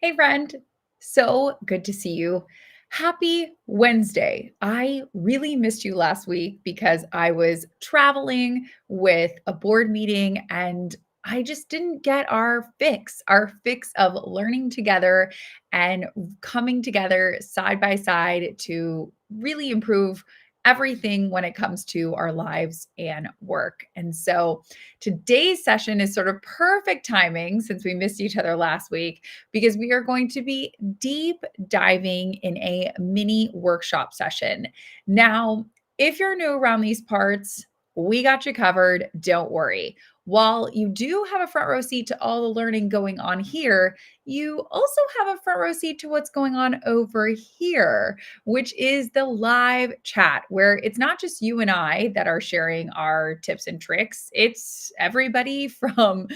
Hey, friend. So good to see you. Happy Wednesday. I really missed you last week because I was traveling with a board meeting and I just didn't get our fix of learning together and coming together side by side to really improve everything when it comes to our lives and work. And so today's session is sort of perfect timing since we missed each other last week because we are going to be deep diving in a mini workshop session. Now, if you're new around these parts, we got you covered. Don't worry. While you do have a front row seat to all the learning going on here, you also have a front row seat to what's going on over here, which is the live chat, where it's not just you and I that are sharing our tips and tricks. It's everybody from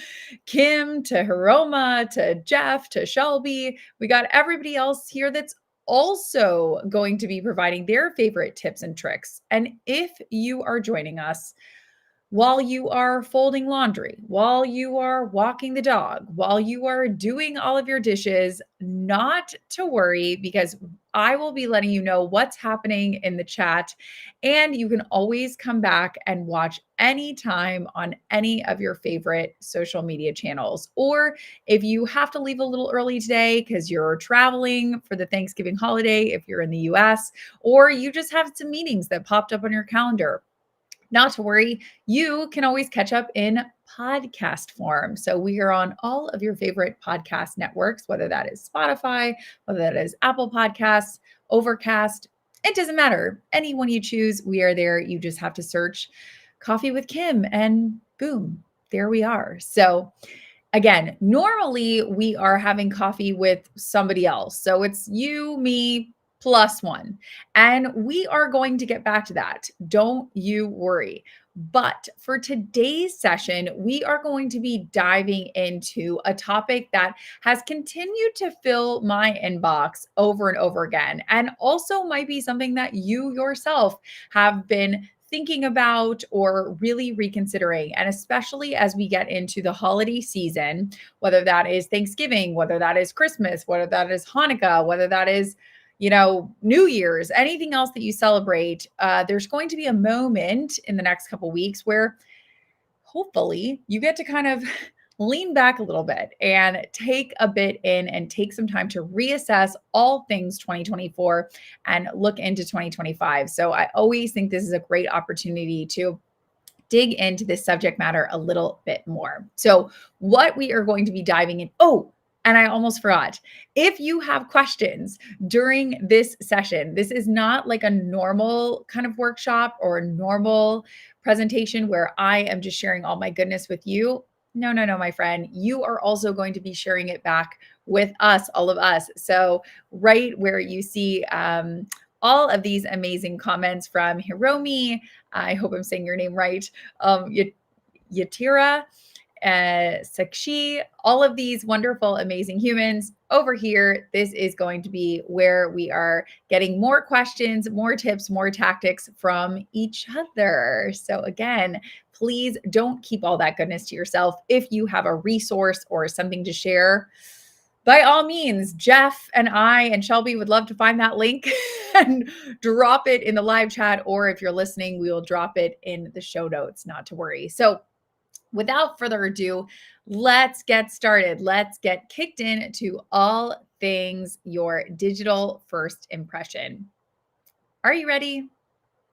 Kim to Hiroma to Jeff to Shelby. We got everybody else here that's also going to be providing their favorite tips and tricks. And if you are joining us, while you are folding laundry, while you are walking the dog, while you are doing all of your dishes, not to worry because I will be letting you know what's happening in the chat. And you can always come back and watch anytime on any of your favorite social media channels. Or if you have to leave a little early today because you're traveling for the Thanksgiving holiday, if you're in the US, or you just have some meetings that popped up on your calendar, not to worry, you can always catch up in podcast form. So we are on all of your favorite podcast networks, whether that is Spotify, whether that is Apple Podcasts, Overcast. It doesn't matter. Anyone you choose, we are there. You just have to search Coffee with Kim and boom, there we are. So again, normally we are having coffee with somebody else. So it's you, me, plus one. And we are going to get back to that. Don't you worry. But for today's session, we are going to be diving into a topic that has continued to fill my inbox over and over again, and also might be something that you yourself have been thinking about or really reconsidering. And especially as we get into the holiday season, whether that is Thanksgiving, whether that is Christmas, whether that is Hanukkah, whether that is New Year's, anything else that you celebrate, there's going to be a moment in the next couple weeks where hopefully you get to kind of lean back a little bit and take a bit in and take some time to reassess all things 2024 and look into 2025. So I always think this is a great opportunity to dig into this subject matter a little bit more. So what we are going to be diving in. Oh, and I almost forgot. If you have questions during this session, this is not like a normal kind of workshop or a normal presentation where I am just sharing all my goodness with you. No, no, no, my friend. You are also going to be sharing it back with us, all of us. So, right where you see all of these amazing comments from Hiromi, I hope I'm saying your name right, Yatira, Sakshi, all of these wonderful, amazing humans over here. This is going to be where we are getting more questions, more tips, more tactics from each other. So again, please don't keep all that goodness to yourself. If you have a resource or something to share, by all means, Jeff and I and Shelby would love to find that link and drop it in the live chat. Or if you're listening, we will drop it in the show notes, not to worry. So without further ado, let's get started. Let's get kicked into all things your digital first impression. Are you ready?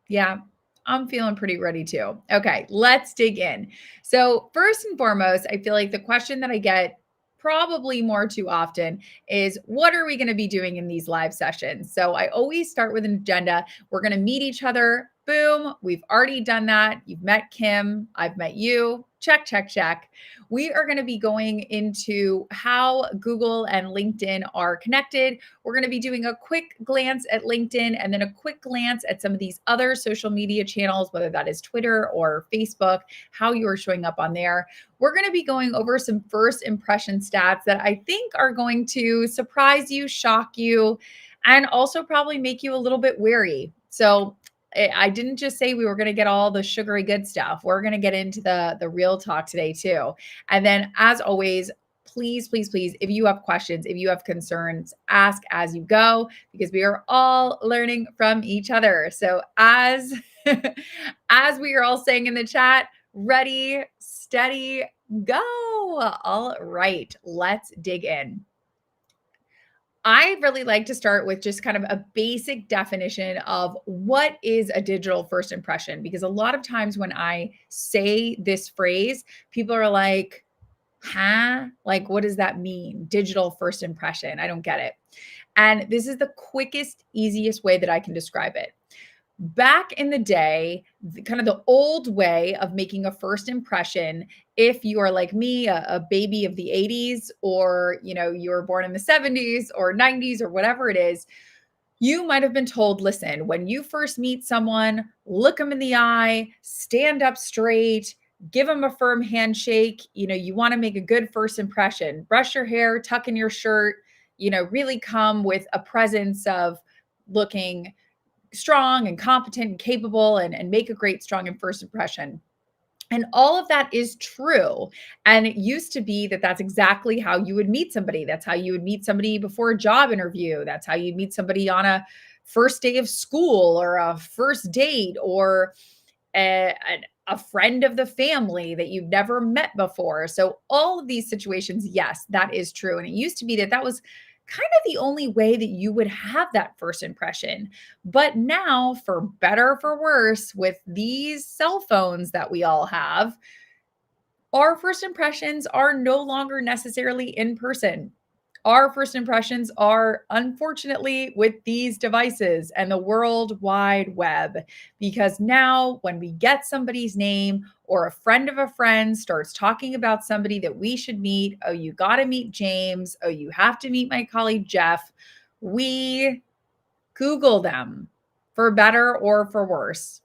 Yeah, I'm feeling pretty ready too. Okay, let's dig in. So, first and foremost, I feel like the question that I get probably more too often is what are we going to be doing in these live sessions? So, I always start with an agenda. We're going to meet each other. Boom, we've already done that. You've met Kim, I've met you. Check, check, check. We are going to be going into how Google and LinkedIn are connected. We're going to be doing a quick glance at LinkedIn and then a quick glance at some of these other social media channels, whether that is Twitter or Facebook, how you are showing up on there. We're going to be going over some first impression stats that I think are going to surprise you, shock you, and also probably make you a little bit wary. So I didn't just say we were going to get all the sugary good stuff. We're going to get into the real talk today too. And then as always, please, please, please, if you have questions, if you have concerns, ask as you go because we are all learning from each other. So as as we are all saying in the chat, ready, steady, go. All right, let's dig in. I really like to start with just kind of a basic definition of what is a digital first impression, because a lot of times when I say this phrase, people are like, huh? Like, what does that mean? Digital first impression. I don't get it. And this is the quickest, easiest way that I can describe it. Back in the day, kind of the old way of making a first impression, if you are like me, a baby of the 80s, or you were born in the 70s or 90s or whatever it is, you might have been told, listen, when you first meet someone, look them in the eye, stand up straight, give them a firm handshake. You want to make a good first impression. Brush your hair, tuck in your shirt, really come with a presence of looking strong and competent and capable, and make a great, strong and first impression. And all of that is true. And it used to be that that's exactly how you would meet somebody. That's how you would meet somebody before a job interview. That's how you'd meet somebody on a first day of school or a first date, or a friend of the family that you've never met before. So all of these situations, yes, that is true. And it used to be that that was kind of the only way that you would have that first impression. But now, for better or for worse, with these cell phones that we all have, our first impressions are no longer necessarily in person. Our first impressions are, unfortunately, with these devices and the World Wide Web. Because now, when we get somebody's name or a friend of a friend starts talking about somebody that we should meet, oh, you got to meet James, oh, you have to meet my colleague Jeff, we Google them, for better or for worse.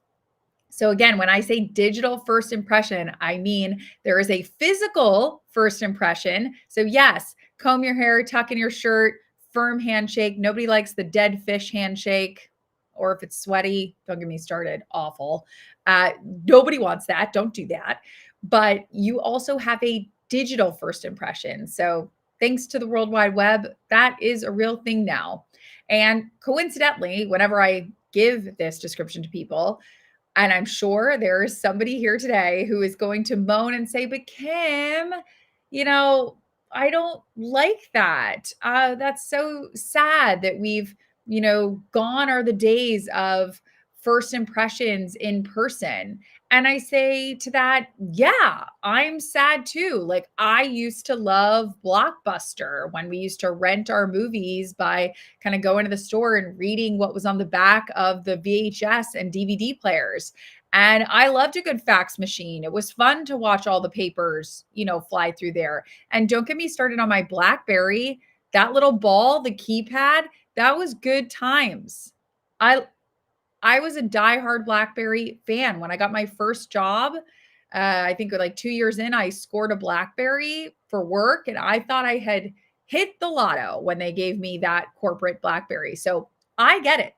So again, when I say digital first impression, I mean there is a physical first impression. So yes, comb your hair, tuck in your shirt, firm handshake. Nobody likes the dead fish handshake, or if it's sweaty, don't get me started. Awful. Nobody wants that. Don't do that. But you also have a digital first impression. So thanks to the World Wide Web, that is a real thing now. And coincidentally, whenever I give this description to people, and I'm sure there is somebody here today who is going to moan and say, but Kim, you know, I don't like that. That's so sad that we've, gone are the days of first impressions in person. And I say to that, yeah, I'm sad too. Like, I used to love Blockbuster when we used to rent our movies by kind of going to the store and reading what was on the back of the VHS and DVD players. And I loved a good fax machine. It was fun to watch all the papers, fly through there. And don't get me started on my BlackBerry. That little ball, the keypad, that was good times. I I was a diehard BlackBerry fan. When I got my first job, I think like 2 years in, I scored a BlackBerry for work, and I thought I had hit the lotto when they gave me that corporate BlackBerry. So I get it.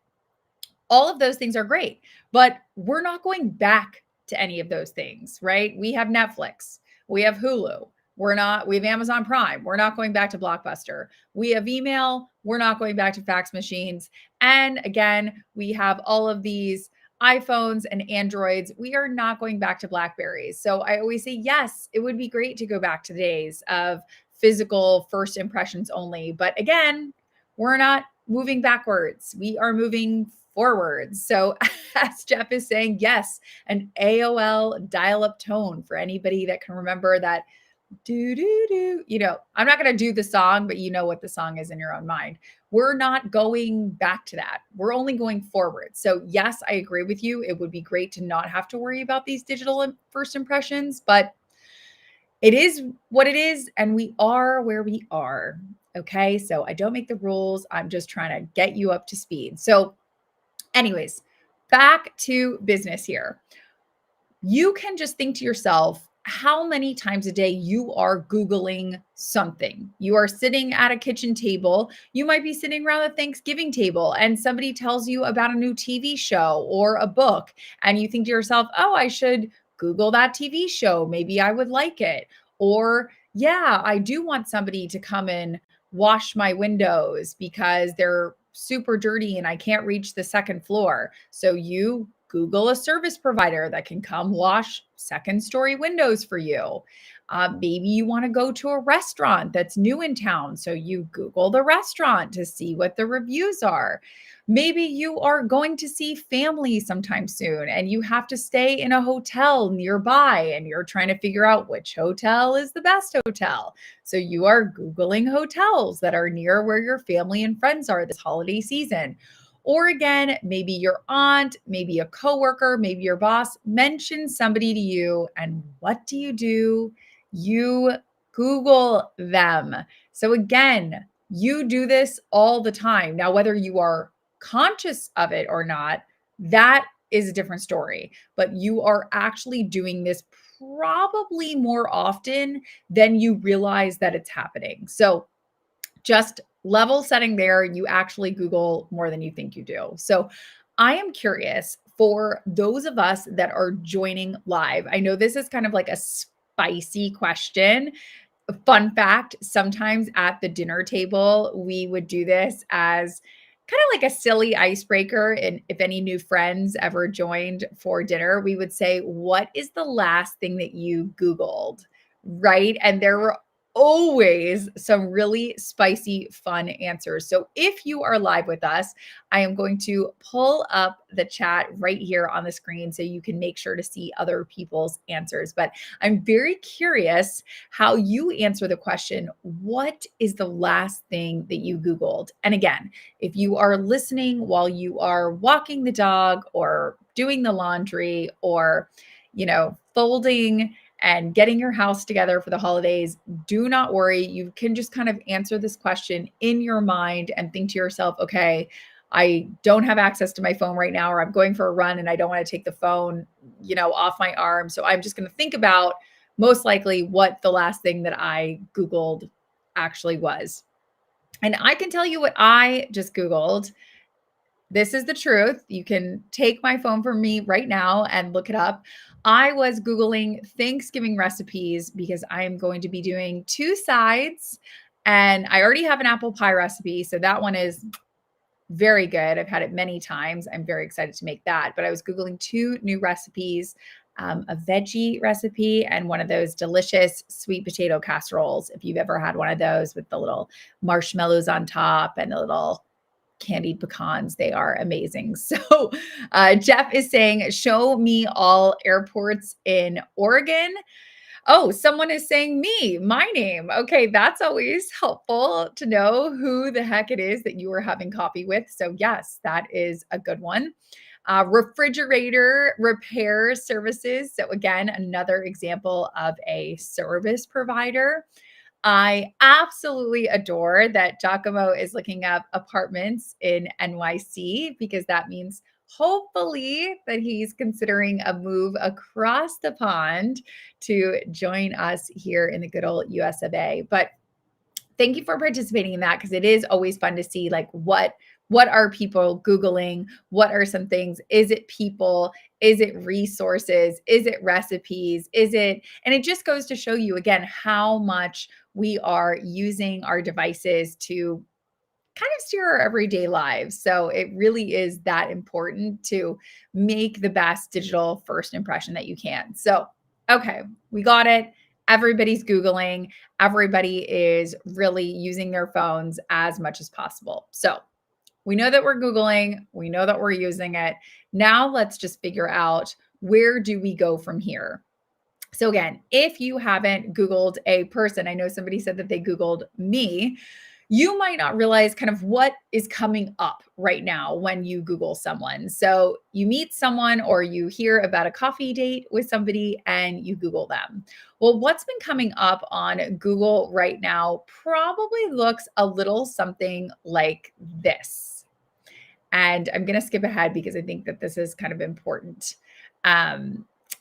All of those things are great, but we're not going back to any of those things, right? We have Netflix, we have Hulu. We have Amazon Prime. We're not going back to Blockbuster. We have email. We're not going back to fax machines. And again, we have all of these iPhones and Androids. We are not going back to Blackberries. So I always say, yes, it would be great to go back to the days of physical first impressions only. But again, we're not moving backwards. We are moving forwards. So as Jeff is saying, yes, an AOL dial-up tone for anybody that can remember that. Do, do, do. I'm not going to do the song, but you know what the song is in your own mind. We're not going back to that. We're only going forward. So yes, I agree with you. It would be great to not have to worry about these digital first impressions, but it is what it is. And we are where we are. Okay. So I don't make the rules. I'm just trying to get you up to speed. So anyways, back to business here. You can just think to yourself how many times a day you are Googling something. You are sitting at a kitchen table. You might be sitting around a Thanksgiving table and somebody tells you about a new TV show or a book. And you think to yourself, oh, I should Google that TV show. Maybe I would like it. Or yeah, I do want somebody to come and wash my windows because they're super dirty and I can't reach the second floor. So you Google a service provider that can come wash second story windows for you. Maybe you want to go to a restaurant that's new in town. So you Google the restaurant to see what the reviews are. Maybe you are going to see family sometime soon and you have to stay in a hotel nearby and you're trying to figure out which hotel is the best hotel. So you are Googling hotels that are near where your family and friends are this holiday season. Or again, maybe your aunt, maybe a coworker, maybe your boss mentions somebody to you. And what do? You Google them. So again, you do this all the time. Now, whether you are conscious of it or not, that is a different story. But you are actually doing this probably more often than you realize that it's happening. So just level setting there, you actually Google more than you think you do. So I am curious for those of us that are joining live. I know this is kind of like a spicy question. Fun fact, sometimes at the dinner table, we would do this as kind of like a silly icebreaker. And if any new friends ever joined for dinner, we would say, what is the last thing that you Googled? Right. And there were always some really spicy, fun answers. So if you are live with us, I am going to pull up the chat right here on the screen so you can make sure to see other people's answers. But I'm very curious how you answer the question, what is the last thing that you Googled? And again, if you are listening while you are walking the dog or doing the laundry or, folding and getting your house together for the holidays, do not worry. You can just kind of answer this question in your mind and think to yourself, okay, I don't have access to my phone right now, or I'm going for a run and I don't want to take the phone, off my arm. So I'm just going to think about most likely what the last thing that I Googled actually was. And I can tell you what I just Googled. This is the truth. You can take my phone from me right now and look it up. I was Googling Thanksgiving recipes because I am going to be doing two sides. And I already have an apple pie recipe. So that one is very good. I've had it many times. I'm very excited to make that. But I was Googling two new recipes, a veggie recipe and one of those delicious sweet potato casseroles. If you've ever had one of those with the little marshmallows on top and the little candied pecans, they are amazing. So Jeff is saying, show me all airports in Oregon. Oh, someone is saying me, my name. Okay, that's always helpful to know who the heck it is that you are having coffee with. So yes, that is a good one. Refrigerator repair services. So again, another example of a service provider. I absolutely adore that Giacomo is looking up apartments in NYC because that means hopefully that he's considering a move across the pond to join us here in the good old US of A. But thank you for participating in that because it is always fun to see like what are people Googling? What are some things? Is it people? Is it resources? Is it recipes? And it just goes to show you again how much we are using our devices to kind of steer our everyday lives. So it really is that important to make the best digital first impression that you can. So, okay, we got it. Everybody's Googling. Everybody is really using their phones as much as possible. So we know that we're Googling. We know that we're using it. Now let's just figure out, where do we go from here? So again, if you haven't Googled a person, I know somebody said that they Googled me, you might not realize kind of what is coming up right now when you Google someone. So you meet someone or you hear about a coffee date with somebody and you Google them. Well, what's been coming up on Google right now probably looks a little something like this. And I'm going to skip ahead because I think that this is kind of important.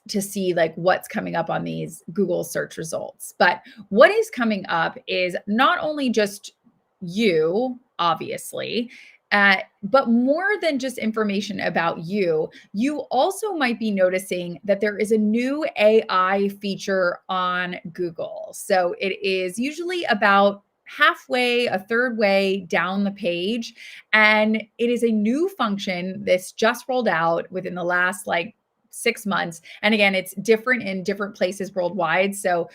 To see like what's coming up on these Google search results. But what is coming up is not only just you, obviously, But more than just information about you, you also might be noticing that there is a new AI feature on Google. So it is usually about halfway, a third way down the page. And it is a new function that's just rolled out within the last 6 months. And again, it's different in different places worldwide. So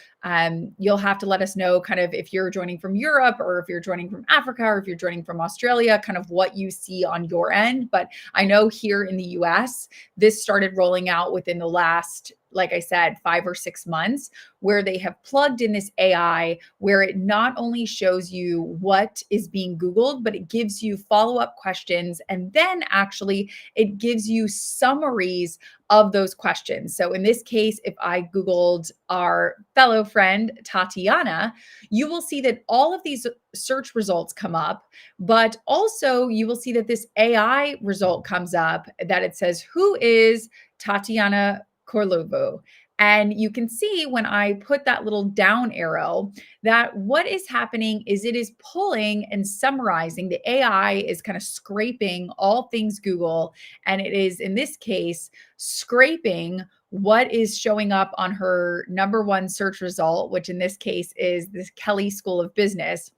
you'll have to let us know kind of if you're joining from Europe or if you're joining from Africa or if you're joining from Australia, kind of what you see on your end. But I know here in the US, this started rolling out within the last, like I said, 5 or 6 months, where they have plugged in this AI where it not only shows you what is being Googled, but it gives you follow up questions. And then actually, it gives you summaries of those questions. So in this case, if I Googled our fellow friend Tatiana, you will see that all of these search results come up, but also you will see that this AI result comes up that it says, who is Tatiana Korluvu? And you can see when I put that little down arrow that what is happening is it is pulling and summarizing. The AI is kind of scraping all things Google. And it is, in this case, scraping what is showing up on her number one search result, which in this case is this Kelly School of Business.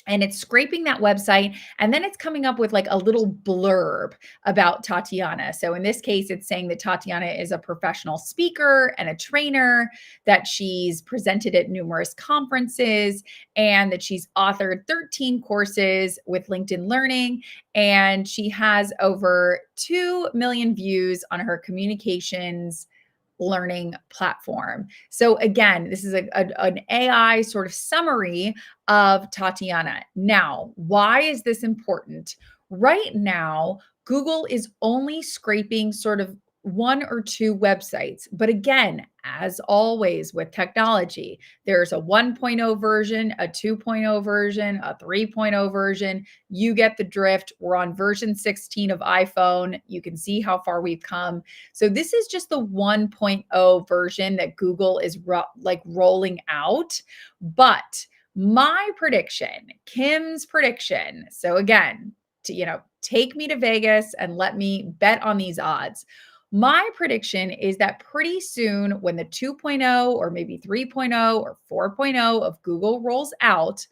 And it's scraping that website, and then it's coming up with like a little blurb about Tatiana. So in this case, it's saying that Tatiana is a professional speaker and a trainer, that she's presented at numerous conferences, and that she's authored 13 courses with LinkedIn Learning. And she has over 2 million views on her communications learning platform. So again, this is an AI sort of summary of Tatiana. Now, why is this important? Right now, Google is only scraping sort of one or two websites. But again, as always with technology, there's a 1.0 version, a 2.0 version, a 3.0 version. You get the drift. We're on version 16 of iPhone. You can see how far we've come. So this is just the 1.0 version that Google is rolling out. But my prediction, Kim's prediction. So again, take me to Vegas and let me bet on these odds. My prediction is that pretty soon, when the 2.0 or maybe 3.0 or 4.0 of Google rolls out,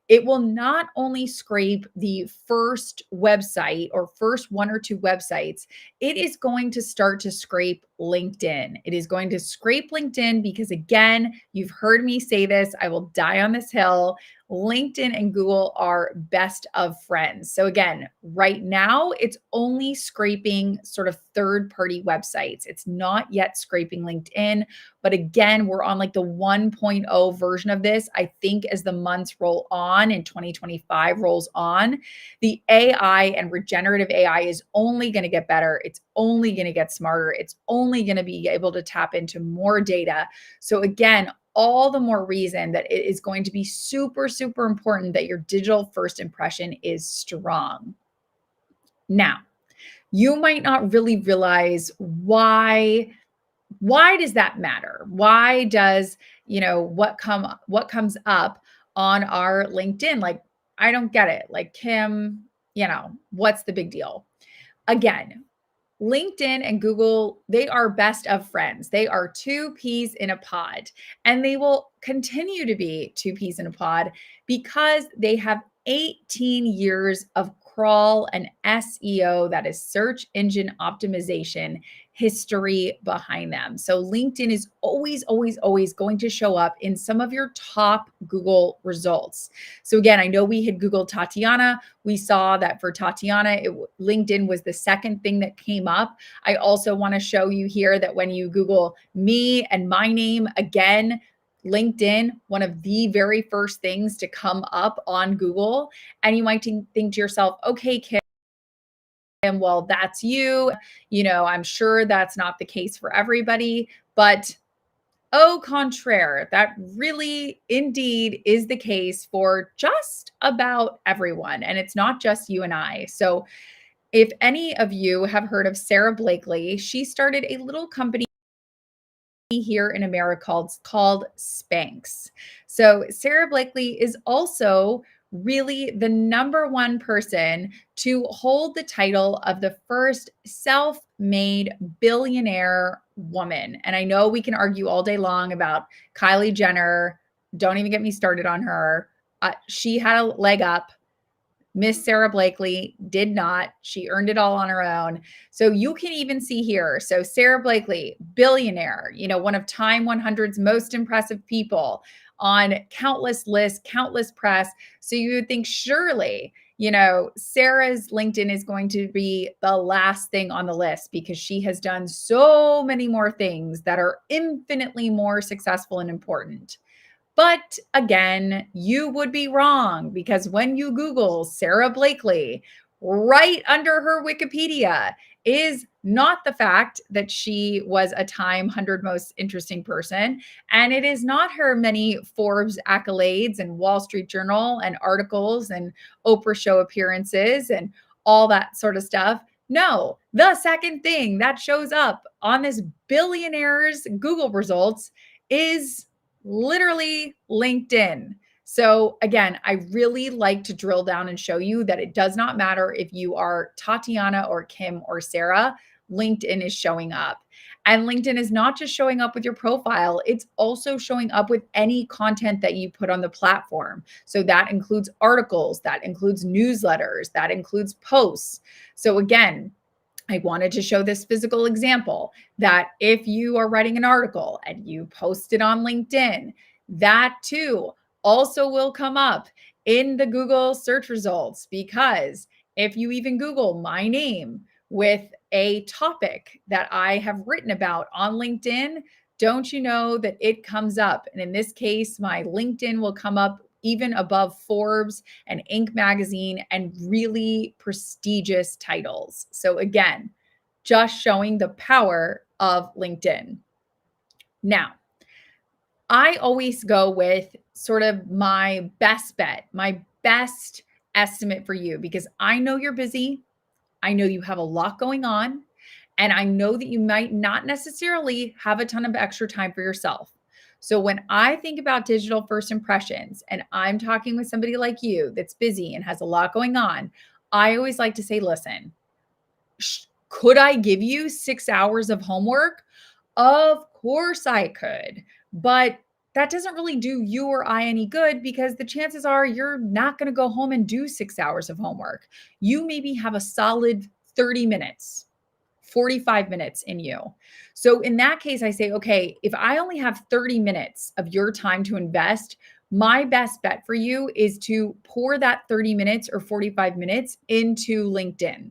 it will not only scrape the first website or first one or two websites, it is going to start to scrape LinkedIn. It is going to scrape LinkedIn because, again, you've heard me say this, I will die on this hill. LinkedIn and Google are best of friends. So again, right now, it's only scraping sort of third-party websites. It's not yet scraping LinkedIn. But again, we're on like the 1.0 version of this. I think as the months roll on and 2025 rolls on, the AI and regenerative AI is only going to get better. It's only going to get smarter. It's only going to be able to tap into more data. So again, all the more reason that it is going to be super, super important that your digital first impression is strong. Now, you might not really realize why does that matter? Why does, what comes up on our LinkedIn? Like, I don't get it. Like, Kim, what's the big deal? Again, LinkedIn and Google, they are best of friends. They are two peas in a pod, and they will continue to be two peas in a pod because they have 18 years of crawl and SEO, that is search engine optimization history behind them. So LinkedIn is always, always, always going to show up in some of your top Google results. So again, I know we had Googled Tatiana. We saw that for Tatiana, LinkedIn was the second thing that came up. I also want to show you here that when you Google me and my name, again, LinkedIn, one of the very first things to come up on Google. And you might think to yourself, okay, Kim, well, that's you. I'm sure that's not the case for everybody, but au contraire, that really indeed is the case for just about everyone. And it's not just you and I. So if any of you have heard of Sarah Blakely, she started a little company here in America called Spanx. So Sarah Blakely is also really the number one person to hold the title of the first self-made billionaire woman. And I know we can argue all day long about Kylie Jenner. Don't even get me started on her. She had a leg up. Miss Sarah Blakely did not. She earned it all on her own. So you can even see here. So Sarah Blakely, billionaire, one of Time 100's most impressive people on countless lists, countless press. So you would think surely, Sarah's LinkedIn is going to be the last thing on the list because she has done so many more things that are infinitely more successful and important. But again, you would be wrong because when you Google Sarah Blakely, right under her Wikipedia is not the fact that she was a Time 100 most interesting person. And it is not her many Forbes accolades and Wall Street Journal and articles and Oprah show appearances and all that sort of stuff. No, the second thing that shows up on this billionaire's Google results is literally LinkedIn. So again, I really like to drill down and show you that it does not matter if you are Tatiana or Kim or Sarah, LinkedIn is showing up. And LinkedIn is not just showing up with your profile, it's also showing up with any content that you put on the platform. So that includes articles, that includes newsletters, that includes posts. So again, I wanted to show this physical example that if you are writing an article and you post it on LinkedIn, that too also will come up in the Google search results, because if you even Google my name with a topic that I have written about on LinkedIn, don't you know that it comes up? And in this case, my LinkedIn will come up even above Forbes and Inc. magazine and really prestigious titles. So again, just showing the power of LinkedIn. Now, I always go with sort of my best bet, my best estimate for you, because I know you're busy. I know you have a lot going on, and I know that you might not necessarily have a ton of extra time for yourself. So when I think about digital first impressions and I'm talking with somebody like you that's busy and has a lot going on, I always like to say, listen, could I give you 6 hours of homework? Of course I could, but that doesn't really do you or I any good because the chances are you're not going to go home and do 6 hours of homework. You maybe have a solid 30 minutes, 45 minutes in you. So in that case, I say, okay, if I only have 30 minutes of your time to invest, my best bet for you is to pour that 30 minutes or 45 minutes into LinkedIn.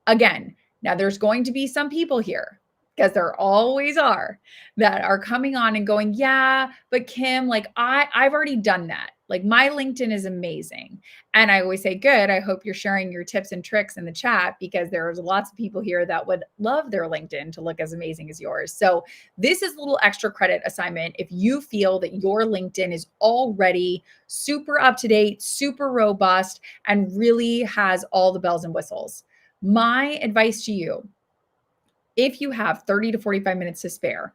Again, now there's going to be some people here, because there always are, that are coming on and going, yeah, but Kim, like I've already done that. Like my LinkedIn is amazing. And I always say, good. I hope you're sharing your tips and tricks in the chat, because there's lots of people here that would love their LinkedIn to look as amazing as yours. So this is a little extra credit assignment. If you feel that your LinkedIn is already super up to date, super robust, and really has all the bells and whistles, my advice to you, if you have 30 to 45 minutes to spare,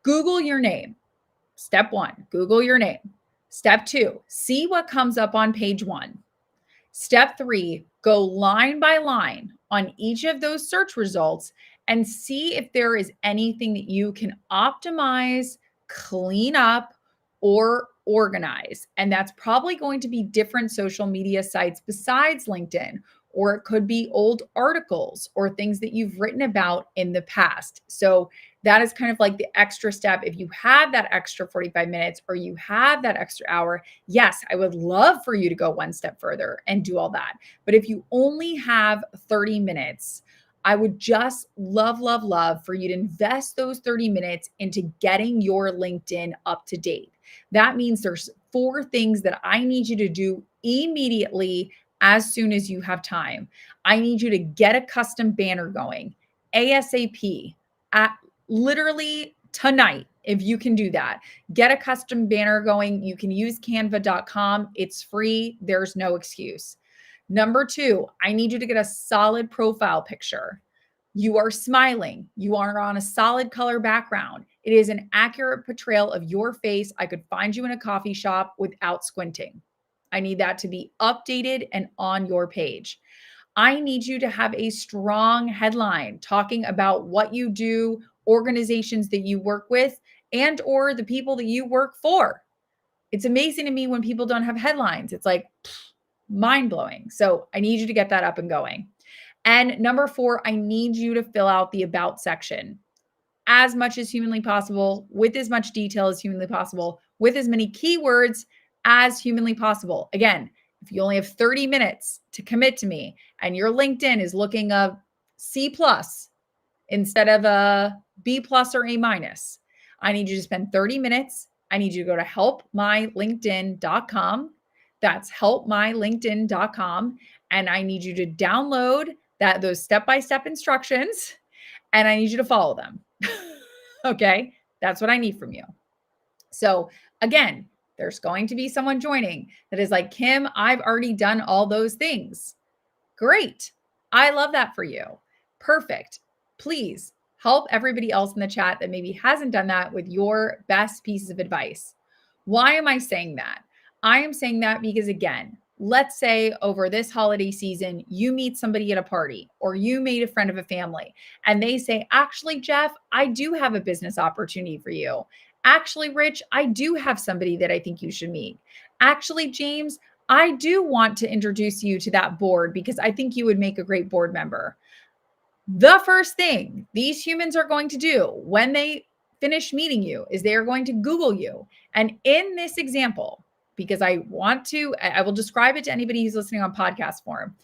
Google your name. Step one, Google your name. Step two, see what comes up on page one. Step three, go line by line on each of those search results and see if there is anything that you can optimize, clean up, or organize. And that's probably going to be different social media sites besides LinkedIn, or it could be old articles or things that you've written about in the past. So that is kind of like the extra step. If you have that extra 45 minutes or you have that extra hour, yes, I would love for you to go one step further and do all that. But if you only have 30 minutes, I would just love, love, love for you to invest those 30 minutes into getting your LinkedIn up to date. That means there's 4 things that I need you to do immediately as soon as you have time. I need you to get a custom banner going ASAP, at literally tonight. If you can do that, get a custom banner going. You can use canva.com. It's free. There's no excuse. Number 2, I need you to get a solid profile picture. You are smiling. You are on a solid color background. It is an accurate portrayal of your face. I could find you in a coffee shop without squinting. I need that to be updated and on your page. I need you to have a strong headline talking about what you do, organizations that you work with, and or the people that you work for. It's amazing to me when people don't have headlines. It's like mind blowing. So I need you to get that up and going. And number 4, I need you to fill out the about section as much as humanly possible, with as much detail as humanly possible, with as many keywords as humanly possible. Again, if you only have 30 minutes to commit to me and your LinkedIn is looking a C plus instead of a B plus or A minus, I need you to spend 30 minutes. I need you to go to helpmylinkedin.com. That's helpmylinkedin.com. And I need you to download those step-by-step instructions, and I need you to follow them. Okay. That's what I need from you. So again, there's going to be someone joining that is like, Kim, I've already done all those things. Great. I love that for you. Perfect. Please help everybody else in the chat that maybe hasn't done that with your best pieces of advice. Why am I saying that? I am saying that because, again, let's say over this holiday season, you meet somebody at a party or you made a friend of a family and they say, actually, Jeff, I do have a business opportunity for you. Actually, Rich, I do have somebody that I think you should meet. Actually, James, I do want to introduce you to that board because I think you would make a great board member. The first thing these humans are going to do when they finish meeting you is they are going to Google you. And in this example, because I will describe it to anybody who's listening on podcast form.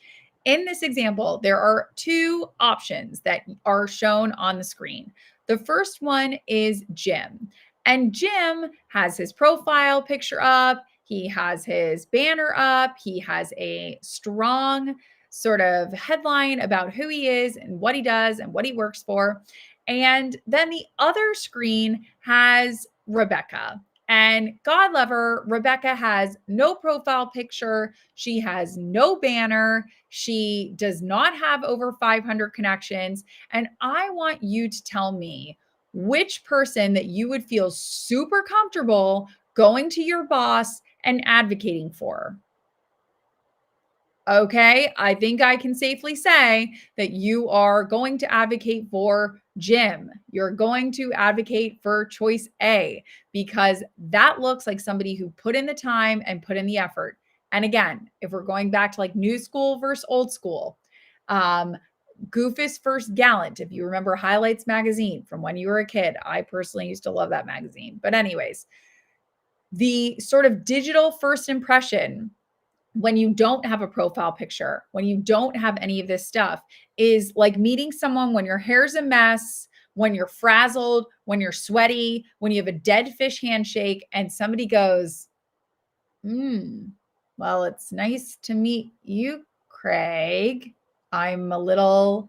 In this example, there are 2 options that are shown on the screen. The first one is Jim. And Jim has his profile picture up. He has his banner up. He has a strong sort of headline about who he is and what he does and what he works for. And then the other screen has Rebecca. And God love her, Rebecca has no profile picture. She has no banner. She does not have over 500 connections. And I want you to tell me which person that you would feel super comfortable going to your boss and advocating for. Okay, I think I can safely say that you are going to advocate for Jim. You're going to advocate for choice A because that looks like somebody who put in the time and put in the effort. And again, if we're going back to like new school versus old school, Goofus versus Gallant. If you remember Highlights magazine from when you were a kid, I personally used to love that magazine. But anyways, the sort of digital first impression when you don't have a profile picture, when you don't have any of this stuff, is like meeting someone when your hair's a mess, when you're frazzled, when you're sweaty, when you have a dead fish handshake, and somebody goes, well, it's nice to meet you, Craig. I'm a little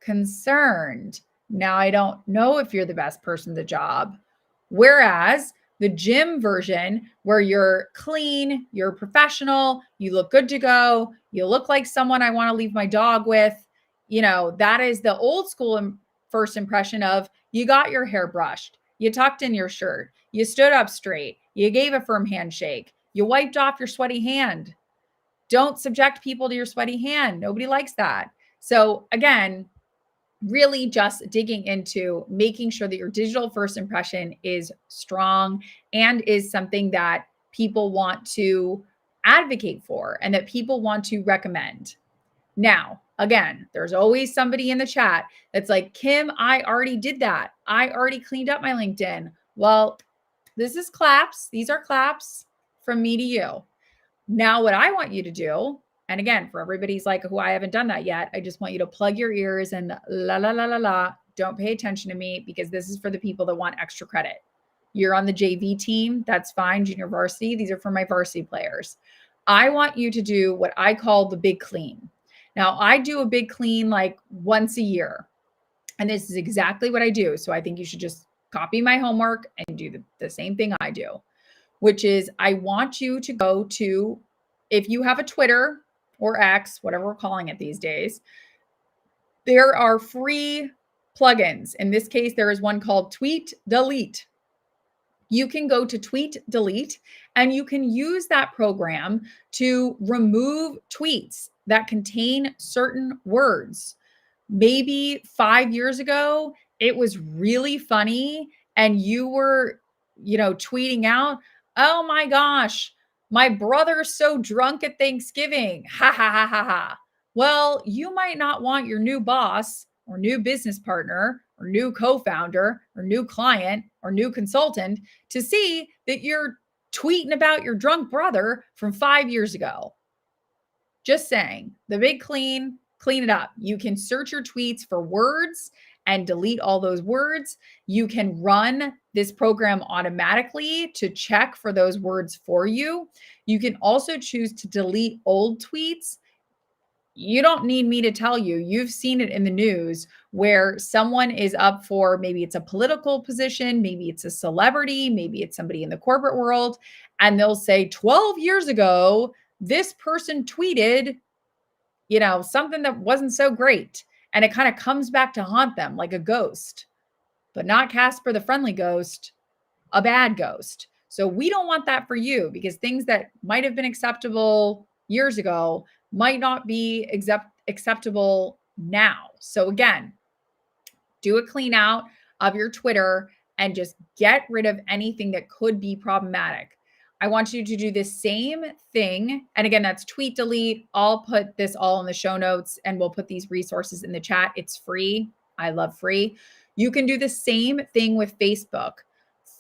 concerned. Now, I don't know if you're the best person for the job. Whereas the Jim version, where you're clean, you're professional, you look good to go, you look like someone I want to leave my dog with, that is the old school first impression of you got your hair brushed, you tucked in your shirt, you stood up straight, you gave a firm handshake, you wiped off your sweaty hand. Don't subject people to your sweaty hand. Nobody likes that. So again, really just digging into making sure that your digital first impression is strong and is something that people want to advocate for and that people want to recommend. Now, again, there's always somebody in the chat that's like, Kim, I already did that. I already cleaned up my LinkedIn. Well, this is claps. These are claps from me to you. Now, what I want you to do, and again, for everybody's like, who I haven't done that yet, I just want you to plug your ears and la, la, la, la, la. Don't pay attention to me because this is for the people that want extra credit. You're on the JV team. That's fine. Junior varsity. These are for my varsity players. I want you to do what I call the big clean. Now, I do a big clean like once a year. And this is exactly what I do. So I think you should just copy my homework and do the same thing I do, which is I want you to go to, if you have a Twitter or X, whatever we're calling it these days, there are free plugins. In this case, there is one called Tweet Delete. You can go to Tweet Delete And you can use that program to remove tweets that contain certain words. Maybe 5 years ago, it was really funny and you were, tweeting out, oh my gosh, my brother's so drunk at Thanksgiving. Ha ha ha ha ha. Well, you might not want your new boss or new business partner or new co founder or new client or new consultant to see that you're tweeting about your drunk brother from 5 years ago. Just saying, the big clean it up. You can search your tweets for words and delete all those words. You can run this program automatically to check for those words for you. You can also choose to delete old tweets. You don't need me to tell you. You've seen it in the news where someone is up for, maybe it's a political position, maybe it's a celebrity, maybe it's somebody in the corporate world, and they'll say 12 years ago, this person tweeted, something that wasn't so great. And it kind of comes back to haunt them like a ghost, but not Casper the Friendly Ghost, a bad ghost. So we don't want that for you, because things that might have been acceptable years ago might not be acceptable now. So again, do a clean out of your Twitter and just get rid of anything that could be problematic. I want you to do the same thing. And again, that's tweet delete. I'll put this all in the show notes and we'll put these resources in the chat. It's free. I love free. You can do the same thing with Facebook.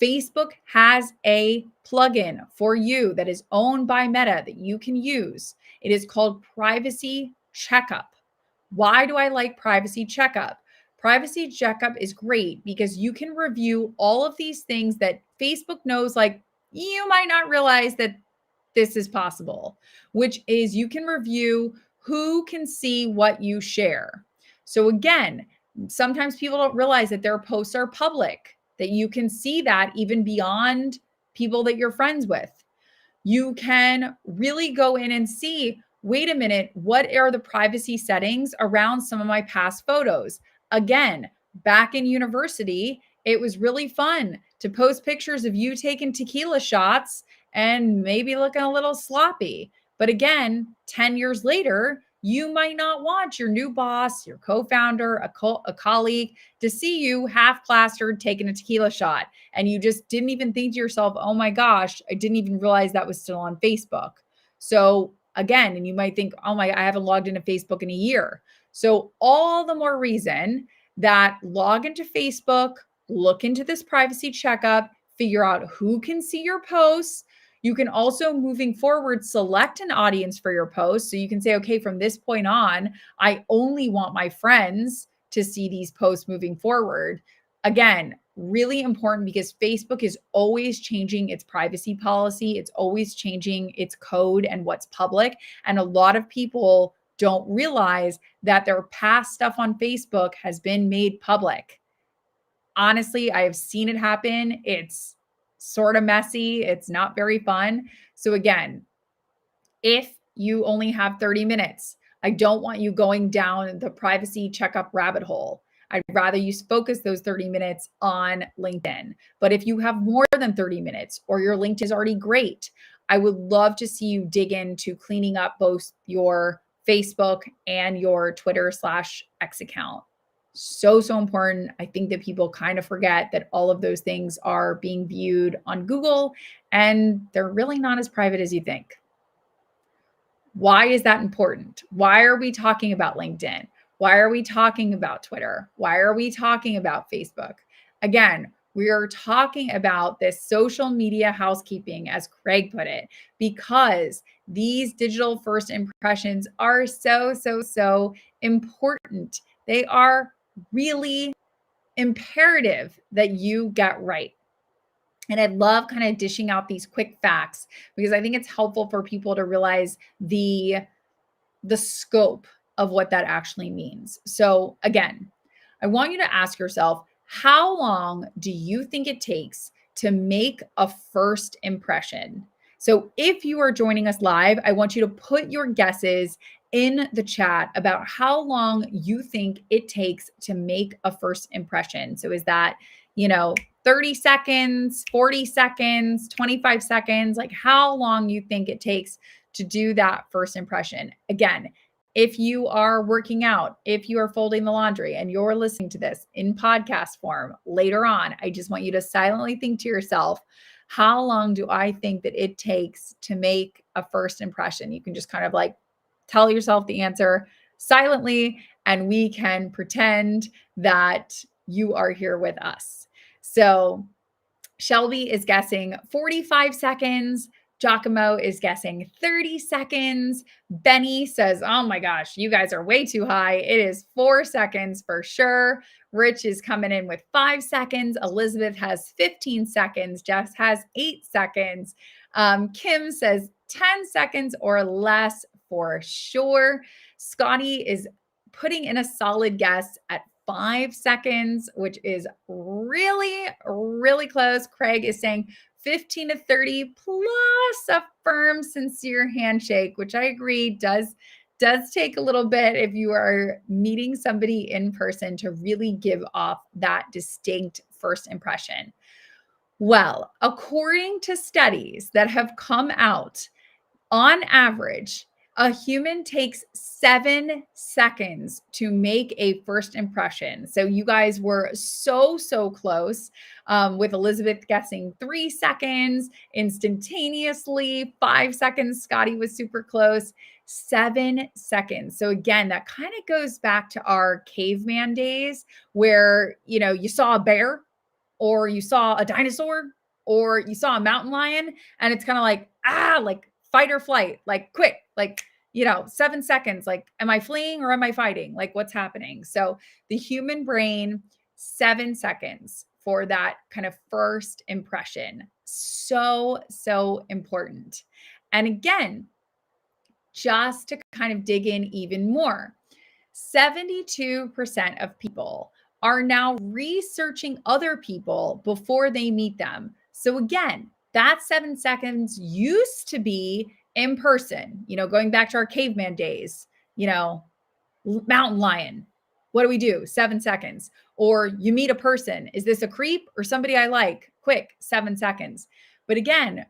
Facebook has a plugin for you that is owned by Meta that you can use. It is called Privacy Checkup. Why do I like Privacy Checkup? Privacy Checkup is great because you can review all of these things that Facebook knows, like, you might not realize that this is possible, which is you can review who can see what you share. So again, sometimes people don't realize that their posts are public, that you can see that even beyond people that you're friends with. You can really go in and see, wait a minute, what are the privacy settings around some of my past photos? Again, back in university, it was really fun to post pictures of you taking tequila shots and maybe looking a little sloppy. But again, 10 years later, you might not want your new boss, your co-founder, a colleague to see you half plastered taking a tequila shot. And you just didn't even think to yourself, oh my gosh, I didn't even realize that was still on Facebook. So again, and you might think, oh my, I haven't logged into Facebook in a year. So all the more reason that log into Facebook, look into this privacy checkup, figure out who can see your posts. You can also, moving forward, select an audience for your posts. So you can say, okay, from this point on, I only want my friends to see these posts moving forward. Again, really important because Facebook is always changing its privacy policy. It's always changing its code and what's public. And a lot of people don't realize that their past stuff on Facebook has been made public. Honestly, I have seen it happen. It's sort of messy. It's not very fun. So again, if you only have 30 minutes, I don't want you going down the privacy checkup rabbit hole. I'd rather you focus those 30 minutes on LinkedIn. But if you have more than 30 minutes or your LinkedIn is already great, I would love to see you dig into cleaning up both your Facebook and your Twitter/X account. So important. I think that people kind of forget that all of those things are being viewed on Google and they're really not as private as you think. Why is that important? Why are we talking about LinkedIn? Why are we talking about Twitter? Why are we talking about Facebook? Again, we are talking about this social media housekeeping, as Craig put it, because these digital first impressions are so important. They are really imperative that you get right. And I love kind of dishing out these quick facts because I think it's helpful for people to realize the scope of what that actually means. So again, I want you to ask yourself, how long do you think it takes to make a first impression? So if you are joining us live, I want you to put your guesses in the chat about how long you think it takes to make a first impression. So is that, 30 seconds, 40 seconds, 25 seconds, like how long you think it takes to do that first impression. Again, if you are working out, if you are folding the laundry and you're listening to this in podcast form later on, I just want you to silently think to yourself, how long do I think that it takes to make a first impression? You can just kind of like tell yourself the answer silently, and we can pretend that you are here with us. So Shelby is guessing 45 seconds. Giacomo is guessing 30 seconds. Benny says, oh my gosh, you guys are way too high. It is 4 seconds for sure. Rich is coming in with 5 seconds. Elizabeth has 15 seconds. Jess has 8 seconds. Kim says 10 seconds or less for sure. Scotty is putting in a solid guess at 5 seconds, which is really, really close. Craig is saying 15 to 30 plus a firm, sincere handshake, which I agree does take a little bit if you are meeting somebody in person to really give off that distinct first impression. Well, according to studies that have come out, on average, a human takes 7 seconds to make a first impression. So you guys were so close, with Elizabeth guessing 3 seconds instantaneously, 5 seconds. Scotty was super close, 7 seconds. So again, that kind of goes back to our caveman days where, you saw a bear or you saw a dinosaur or you saw a mountain lion, and it's kind of like fight or flight, like quick, 7 seconds, like, am I fleeing or am I fighting? Like, what's happening? So the human brain, 7 seconds for that kind of first impression. So important. And again, just to kind of dig in even more, 72% of people are now researching other people before they meet them. So again, that 7 seconds used to be in person, going back to our caveman days, mountain lion. What do we do? 7 seconds. Or you meet a person. Is this a creep or somebody I like? Quick, 7 seconds. But again,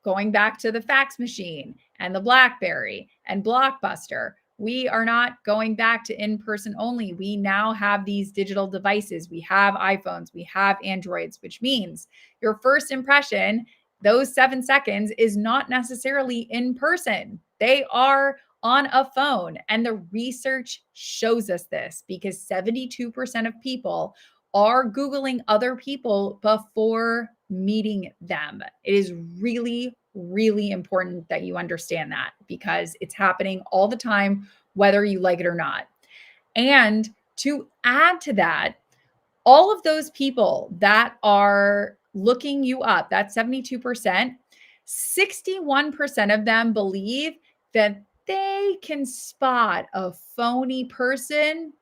going back to the fax machine and the BlackBerry and Blockbuster, we are not going back to in-person only. We now have these digital devices. We have iPhones, we have Androids, which means your first impression, those 7 seconds, is not necessarily in person. They are on a phone. And the research shows us this because 72% of people are Googling other people before meeting them. It is really, really important that you understand that because it's happening all the time, whether you like it or not. And to add to that, all of those people that are looking you up, that 72%, 61% of them believe that they can spot a phony person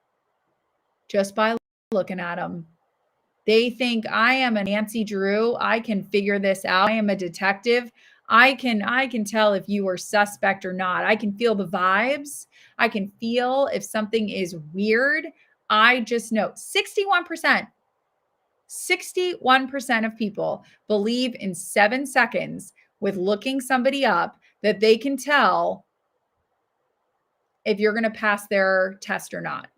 just by looking at them. They think I am a Nancy Drew. I can figure this out. I am a detective. I can tell if you are suspect or not. I can feel the vibes. I can feel if something is weird. I just know 61% of people believe in 7 seconds with looking somebody up that they can tell if you're going to pass their test or not,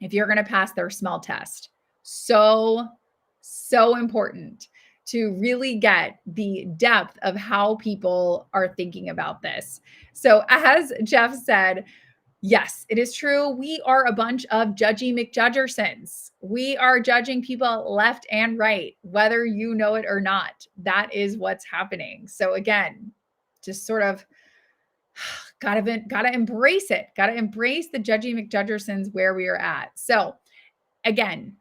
if you're going to pass their smell test. So important to really get the depth of how people are thinking about this. So as Jeff said, yes, it is true. We are a bunch of judgy McJudgersons. We are judging people left and right, whether you know it or not. That is what's happening. So again, just sort of gotta embrace it. Gotta embrace the judgy McJudgersons where we are at. So again,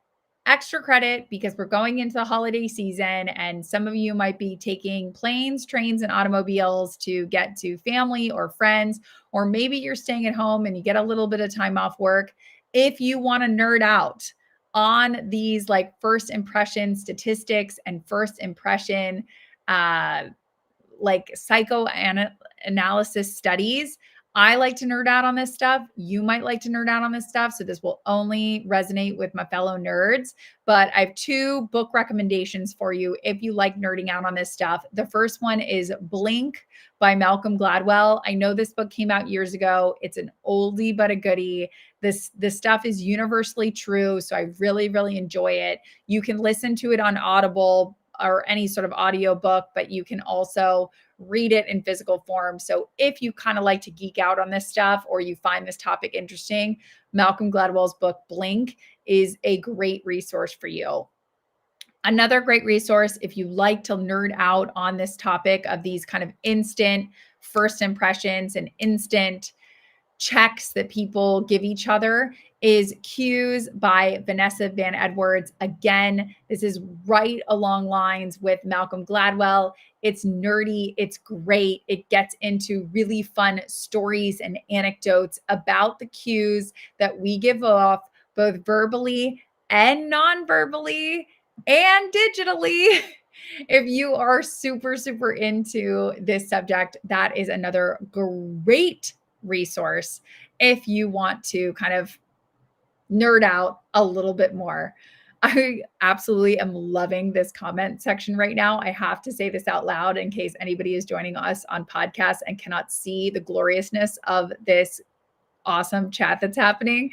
extra credit because we're going into the holiday season and some of you might be taking planes, trains, and automobiles to get to family or friends, or maybe you're staying at home and you get a little bit of time off work. If you want to nerd out on these like first impression statistics and first impression like psychoanalysis studies, I like to nerd out on this stuff. You might like to nerd out on this stuff. So this will only resonate with my fellow nerds. But I have two book recommendations for you if you like nerding out on this stuff. The first one is Blink by Malcolm Gladwell. I know this book came out years ago. It's an oldie but a goodie. This stuff is universally true. So I really, really enjoy it. You can listen to it on Audible or any sort of audio book, but you can also read it in physical form. So if you kind of like to geek out on this stuff or you find this topic interesting, Malcolm Gladwell's book, Blink, is a great resource for you. Another great resource, if you like to nerd out on this topic of these kind of instant first impressions and instant checks that people give each other, is Cues by Vanessa Van Edwards. Again, this is right along lines with Malcolm Gladwell. It's nerdy, it's great. It gets into really fun stories and anecdotes about the cues that we give off, both verbally and non-verbally and digitally. If you are super, super into this subject, that is another great resource if you want to kind of nerd out a little bit more. I absolutely am loving this comment section right now. I have to say this out loud in case anybody is joining us on podcast and cannot see the gloriousness of this awesome chat that's happening.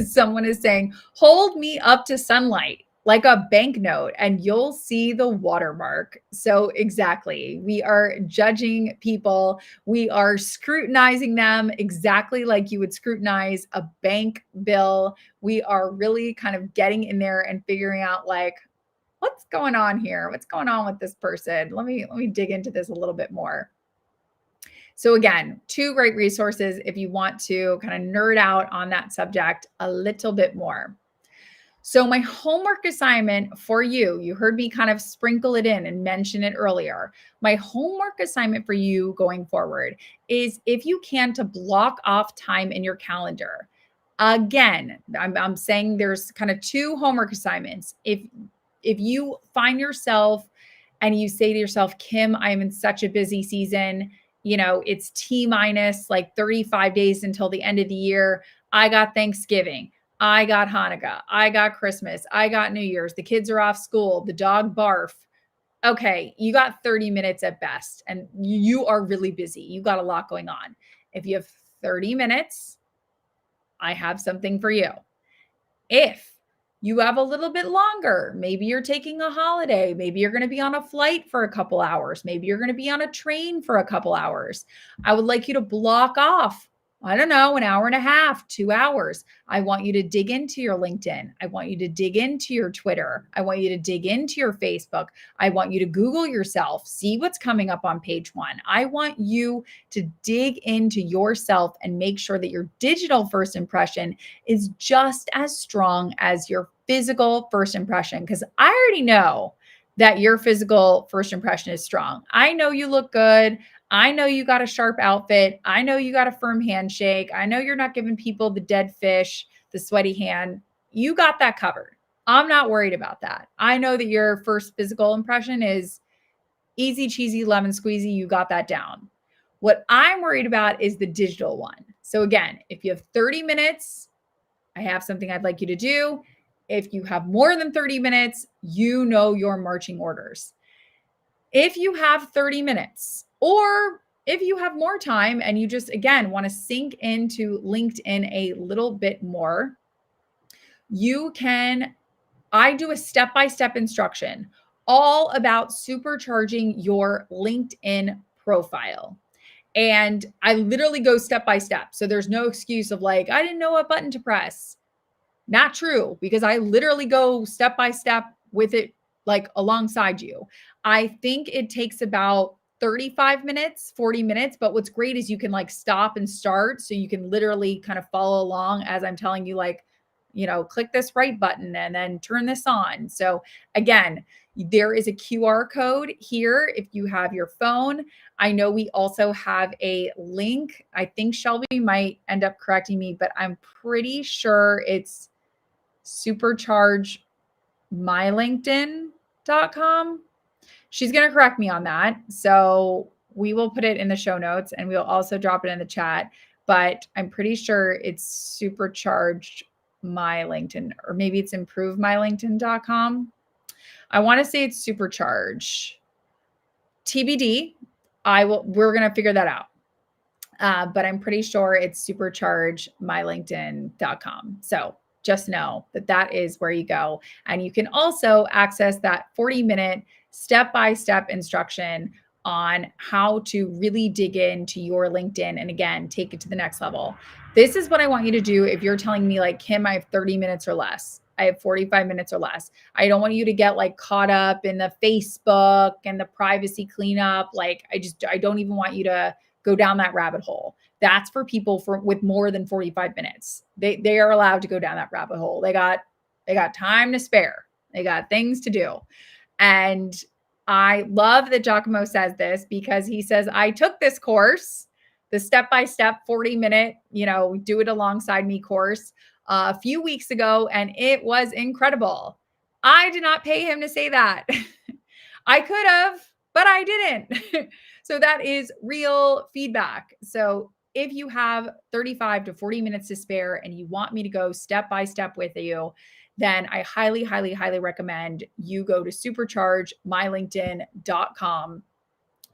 Someone is saying, hold me up to sunlight like a banknote and you'll see the watermark. So exactly, we are judging people. We are scrutinizing them exactly like you would scrutinize a bank bill. We are really kind of getting in there and figuring out like, what's going on here? What's going on with this person? Let me dig into this a little bit more. So again, two great resources if you want to kind of nerd out on that subject a little bit more. So my homework assignment for you, you heard me kind of sprinkle it in and mention it earlier. My homework assignment for you going forward is, if you can, to block off time in your calendar. Again, I'm saying there's kind of two homework assignments. If you find yourself and you say to yourself, Kim, I'm in such a busy season, it's T minus like 35 days until the end of the year. I got Thanksgiving. I got Hanukkah. I got Christmas. I got New Year's. The kids are off school. The dog barf. Okay, you got 30 minutes at best, and you are really busy. You got a lot going on. If you have 30 minutes, I have something for you. If you have a little bit longer, maybe you're taking a holiday, maybe you're going to be on a flight for a couple hours, maybe you're going to be on a train for a couple hours, I would like you to block off, I don't know, an hour and a half, 2 hours. I want you to dig into your LinkedIn. I want you to dig into your Twitter. I want you to dig into your Facebook. I want you to Google yourself, see what's coming up on page one. I want you to dig into yourself and make sure that your digital first impression is just as strong as your physical first impression. Because I already know that your physical first impression is strong. I know you look good. I know you got a sharp outfit. I know you got a firm handshake. I know you're not giving people the dead fish, the sweaty hand. You got that covered. I'm not worried about that. I know that your first physical impression is easy, cheesy, lemon squeezy. You got that down. What I'm worried about is the digital one. So again, if you have 30 minutes, I have something I'd like you to do. If you have more than 30 minutes, you know your marching orders. If you have 30 minutes, or if you have more time and you just, again, want to sink into LinkedIn a little bit more, I do a step-by-step instruction all about supercharging your LinkedIn profile. And I literally go step by step. So there's no excuse of like, I didn't know what button to press. Not true, because I literally go step by step with it, like alongside you. I think it takes about 35 minutes, 40 minutes. But what's great is you can like stop and start. So you can literally kind of follow along as I'm telling you, like, click this right button and then turn this on. So again, there is a QR code here if you have your phone. I know we also have a link. I think Shelby might end up correcting me, but I'm pretty sure it's superchargemylinkedin.com. She's going to correct me on that. So We will put it in the show notes and we'll also drop it in the chat. But I'm pretty sure it's supercharged my LinkedIn, or maybe it's improvemylinkedin.com. I want to say it's supercharge. TBD. We're going to figure that out. But I'm pretty sure it's superchargemylinkedin.com. So just know that that is where you go. And you can also access that 40-minute step-by-step instruction on how to really dig into your LinkedIn and again, take it to the next level. This is what I want you to do if you're telling me like, Kim, I have 30 minutes or less. I have 45 minutes or less. I don't want you to get like caught up in the Facebook and the privacy cleanup. Like I don't even want you to go down that rabbit hole. That's for people with more than 45 minutes. They are allowed to go down that rabbit hole. They got time to spare. They got things to do. And I love that Giacomo says this because he says, I took this course, the step-by-step 40-minute, do it alongside me course a few weeks ago, and it was incredible. I did not pay him to say that. I could have, but I didn't. So that is real feedback. So if you have 35 to 40 minutes to spare and you want me to go step by step with you, then I highly, highly, highly recommend you go to superchargemylinkedin.com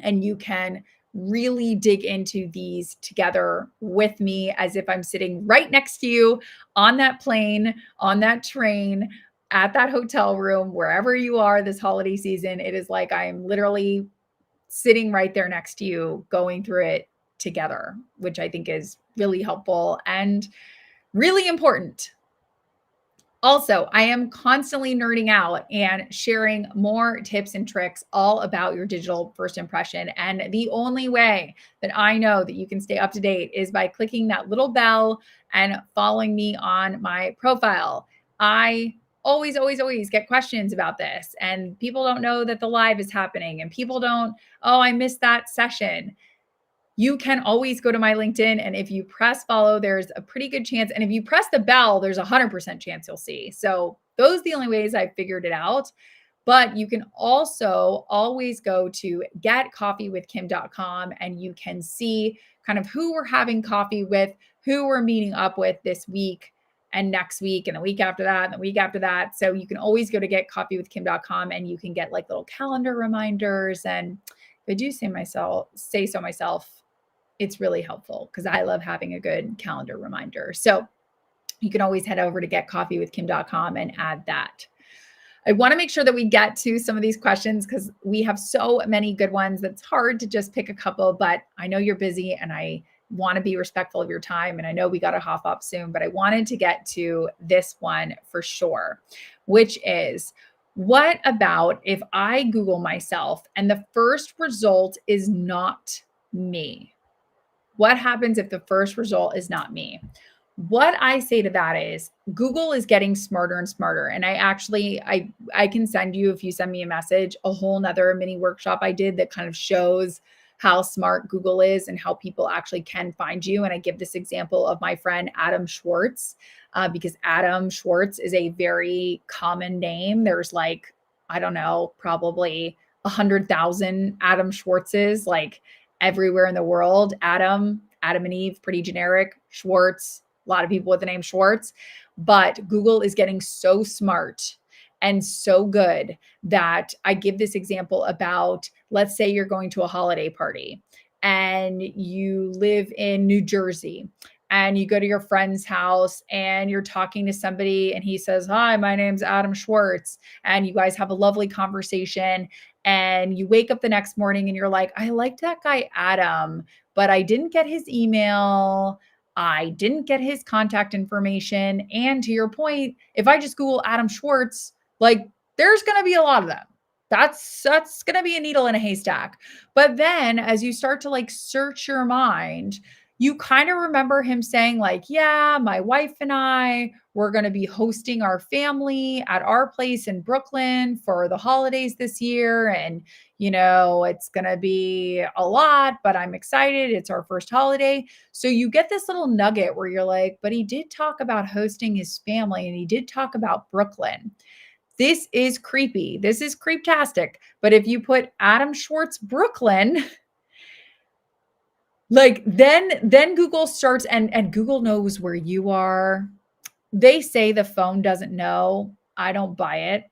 and you can really dig into these together with me as if I'm sitting right next to you on that plane, on that train, at that hotel room, wherever you are this holiday season. It is like I'm literally sitting right there next to you, going through it together, which I think is really helpful and really important. Also, I am constantly nerding out and sharing more tips and tricks all about your digital first impression. And the only way that I know that you can stay up to date is by clicking that little bell and following me on my profile. I always, always, always get questions about this, and people don't know that the live is happening, and people don't, oh, I missed that session. You can always go to my LinkedIn, and if you press follow, there's a pretty good chance. And if you press the bell, there's 100% chance you'll see. So those are the only ways I've figured it out. But you can also always go to getcoffeewithkim.com and you can see kind of who we're having coffee with, who we're meeting up with this week and next week and the week after that and the week after that. So you can always go to getcoffeewithkim.com and you can get like little calendar reminders. And if I do say so myself, it's really helpful because I love having a good calendar reminder. So you can always head over to getcoffeewithkim.com and add that. I want to make sure that we get to some of these questions because we have so many good ones that's hard to just pick a couple, but I know you're busy and I want to be respectful of your time. And I know we got to hop up soon, but I wanted to get to this one for sure, which is, what about if I Google myself and the first result is not me? What happens if the first result is not me? What I say to that is Google is getting smarter and smarter. And I can send you, if you send me a message, a whole nother mini workshop I did that kind of shows how smart Google is and how people actually can find you. And I give this example of my friend, Adam Schwartz, because Adam Schwartz is a very common name. There's like, I don't know, probably 100,000 Adam Schwartzes, like everywhere in the world. Adam and Eve, pretty generic. Schwartz, a lot of people with the name Schwartz. But Google is getting so smart and so good that I give this example about, let's say you're going to a holiday party and you live in New Jersey and you go to your friend's house and you're talking to somebody and he says, hi, my name's Adam Schwartz. And you guys have a lovely conversation and you wake up the next morning and you're like, I liked that guy, Adam, but I didn't get his email. I didn't get his contact information. And to your point, if I just Google Adam Schwartz, like there's going to be a lot of them. That's going to be a needle in a haystack. But then as you start to like search your mind, you kind of remember him saying like, yeah, my wife and I, we're going to be hosting our family at our place in Brooklyn for the holidays this year. And, it's going to be a lot, but I'm excited. It's our first holiday. So you get this little nugget where you're like, but he did talk about hosting his family and he did talk about Brooklyn. This is creepy. This is creeptastic. But if you put Adam Schwartz Brooklyn, Like then Google starts and Google knows where you are. They say the phone doesn't know. I don't buy it.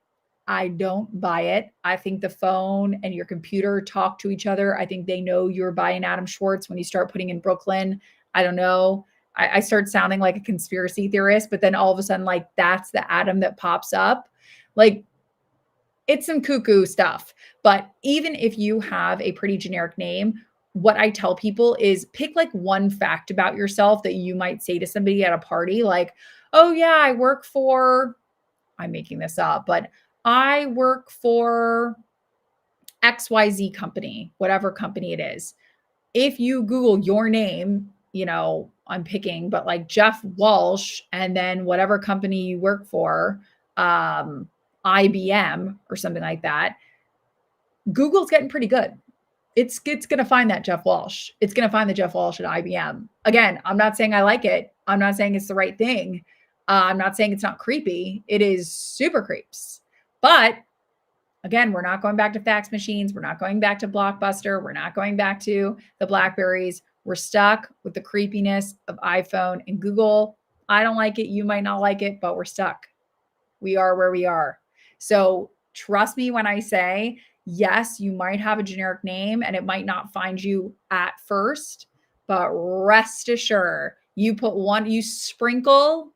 I don't buy it. I think the phone and your computer talk to each other. I think they know you're buying Adam Schwartz when you start putting in Brooklyn. I don't know. I start sounding like a conspiracy theorist, but then all of a sudden, like that's the Adam that pops up. Like it's some cuckoo stuff. But even if you have a pretty generic name, what I tell people is pick like one fact about yourself that you might say to somebody at a party, like, oh, yeah, I work for, I'm making this up, but I work for XYZ company, whatever company it is. If you Google your name, I'm picking, but like Jeff Walsh and then whatever company you work for, um, IBM or something like that, Google's getting pretty good. It's going to find that Jeff Walsh. It's going to find the Jeff Walsh at IBM. Again, I'm not saying I like it. I'm not saying it's the right thing. I'm not saying it's not creepy. It is super creeps. But again, we're not going back to fax machines. We're not going back to Blockbuster. We're not going back to the Blackberries. We're stuck with the creepiness of iPhone and Google. I don't like it. You might not like it, but we're stuck. We are where we are. So trust me when I say, yes, you might have a generic name and it might not find you at first, but rest assured, you sprinkle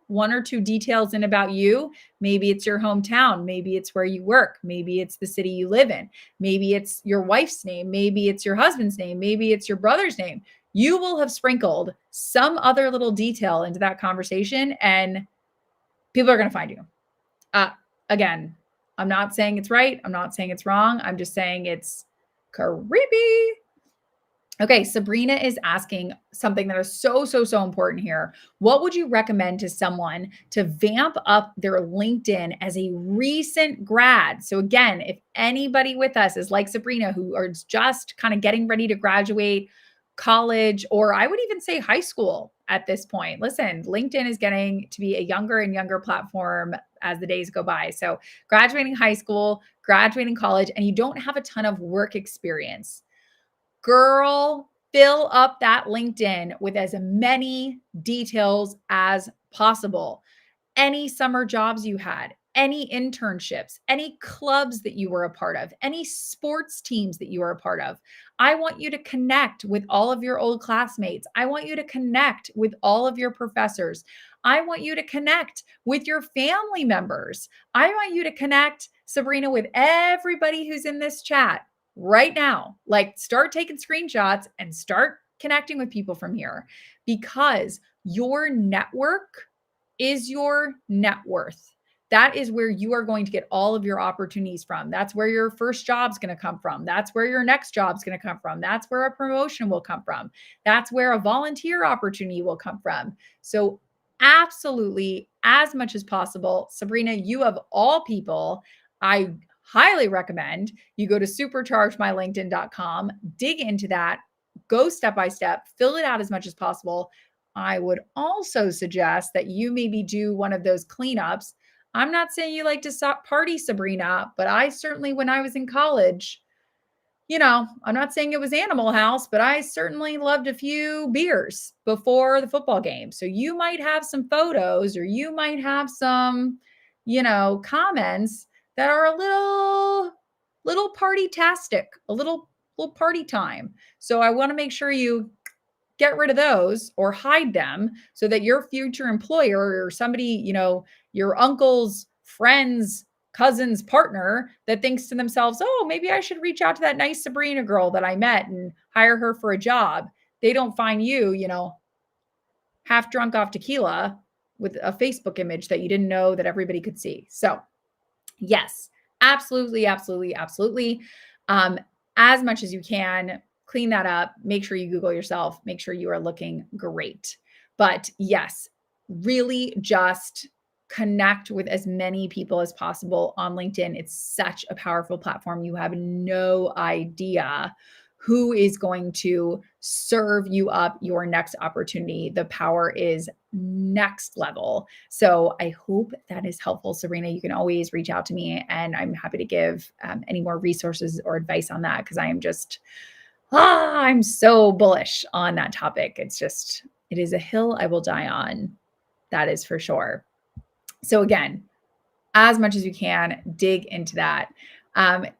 one or two details in about you. Maybe it's your hometown. Maybe it's where you work. Maybe it's the city you live in. Maybe it's your wife's name. Maybe it's your husband's name. Maybe it's your brother's name. You will have sprinkled some other little detail into that conversation and people are going to find you. Uh, Again, I'm not saying it's right. I'm not saying it's wrong. I'm just saying it's creepy. Okay, Sabrina is asking something that is so, so, so important here. What would you recommend to someone to vamp up their LinkedIn as a recent grad? So, again, if anybody with us is like Sabrina, who are just kind of getting ready to graduate college, or I would even say high school at this point, listen, LinkedIn is getting to be a younger and younger platform as the days go by. So, graduating high school, graduating college, and you don't have a ton of work experience. Girl, fill up that LinkedIn with as many details as possible. Any summer jobs you had, any internships, any clubs that you were a part of, any sports teams that you were a part of. I want you to connect with all of your old classmates. I want you to connect with all of your professors. I want you to connect with your family members. I want you to connect, Sabrina, with everybody who's in this chat right now. Like, start taking screenshots and start connecting with people from here because your network is your net worth. That is where you are going to get all of your opportunities from. That's where your first job's going to come from. That's where your next job's going to come from. That's where a promotion will come from. That's where a volunteer opportunity will come from. So, absolutely, as much as possible, Sabrina, you of all people, I highly recommend you go to superchargemylinkedin.com, dig into that, go step by step, fill it out as much as possible. I would also suggest that you maybe do one of those cleanups. I'm not saying you like to party, Sabrina, but I certainly, when I was in college, I'm not saying it was Animal House, but I certainly loved a few beers before the football game. So you might have some photos or you might have some, comments that are a little party-tastic, a little party time. So I want to make sure you get rid of those or hide them so that your future employer or somebody, your uncle's friend's cousin's partner that thinks to themselves, oh, maybe I should reach out to that nice Sabrina girl that I met and hire her for a job. They don't find you, half drunk off tequila with a Facebook image that you didn't know that everybody could see. So, yes, absolutely, absolutely, absolutely. As much as you can, clean that up, make sure you Google yourself, make sure you are looking great. But yes, really just connect with as many people as possible on LinkedIn. It's such a powerful platform. You have no idea who is going to serve you up your next opportunity. The power is next level. So I hope that is helpful, Sabrina. You can always reach out to me and I'm happy to give any more resources or advice on that because I am just I'm so bullish on that topic. It is a hill I will die on. That is for sure. So again, as much as you can, dig into that.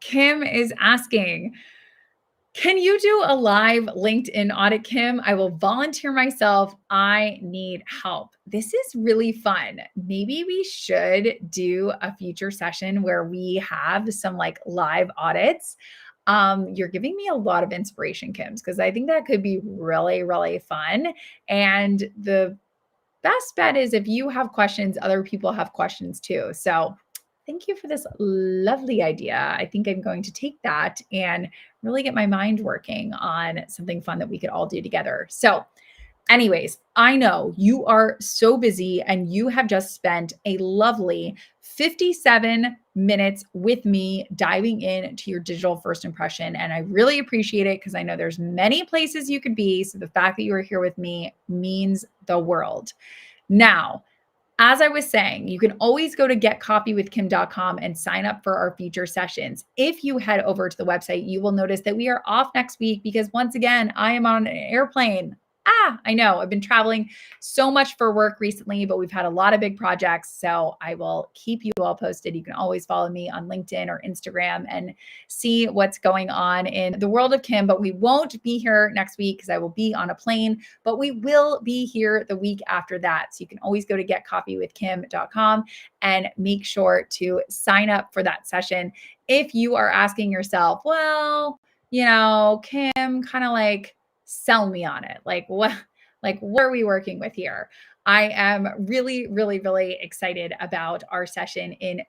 Kim is asking, can you do a live LinkedIn audit, Kim? I will volunteer myself. I need help. This is really fun. Maybe we should do a future session where we have some like live audits. You're giving me a lot of inspiration, Kims, because I think that could be really, really fun. And the best bet is if you have questions, other people have questions too. So thank you for this lovely idea. I think I'm going to take that and really get my mind working on something fun that we could all do together. So, anyways, I know you are so busy and you have just spent a lovely 57 minutes with me diving into your digital first impression. And I really appreciate it because I know there's many places you could be. So the fact that you are here with me means the world. Now, as I was saying, you can always go to getcoffeewithkim.com and sign up for our future sessions. If you head over to the website, you will notice that we are off next week because once again, I am on an airplane. I know I've been traveling so much for work recently, but we've had a lot of big projects. So I will keep you all posted. You can always follow me on LinkedIn or Instagram and see what's going on in the world of Kim. But we won't be here next week because I will be on a plane, but we will be here the week after that. So you can always go to getcoffeewithkim.com and make sure to sign up for that session. If you are asking yourself, well, Kim, kind of like, sell me on it. What are we working with here? I am really, really, really excited about our session in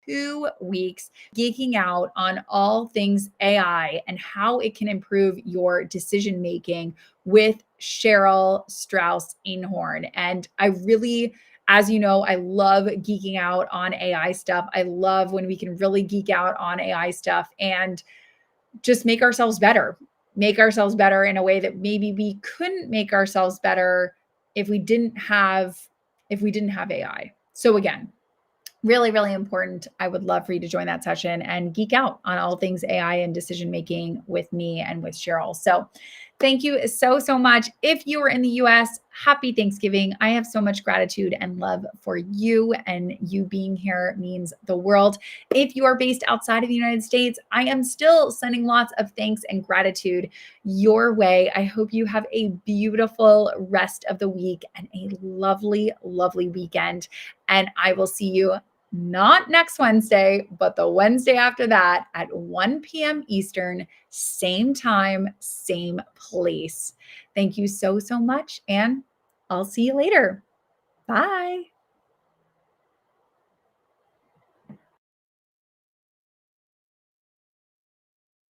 2 weeks, geeking out on all things AI and how it can improve your decision making with Cheryl Strauss Einhorn. And I really, as you know, I love geeking out on AI stuff. I love when we can really geek out on AI stuff and just make ourselves better in a way that maybe we couldn't make ourselves better if we didn't have AI. So again, really, really important. I would love for you to join that session and geek out on all things AI and decision making with me and with Cheryl. So thank you so, so much. If you are in the US, happy Thanksgiving. I have so much gratitude and love for you, and you being here means the world. If you are based outside of the United States, I am still sending lots of thanks and gratitude your way. I hope you have a beautiful rest of the week and a lovely, lovely weekend. And I will see you not next Wednesday, but the Wednesday after that at 1 p.m. Eastern, same time, same place. Thank you so, so much. And I'll see you later. Bye.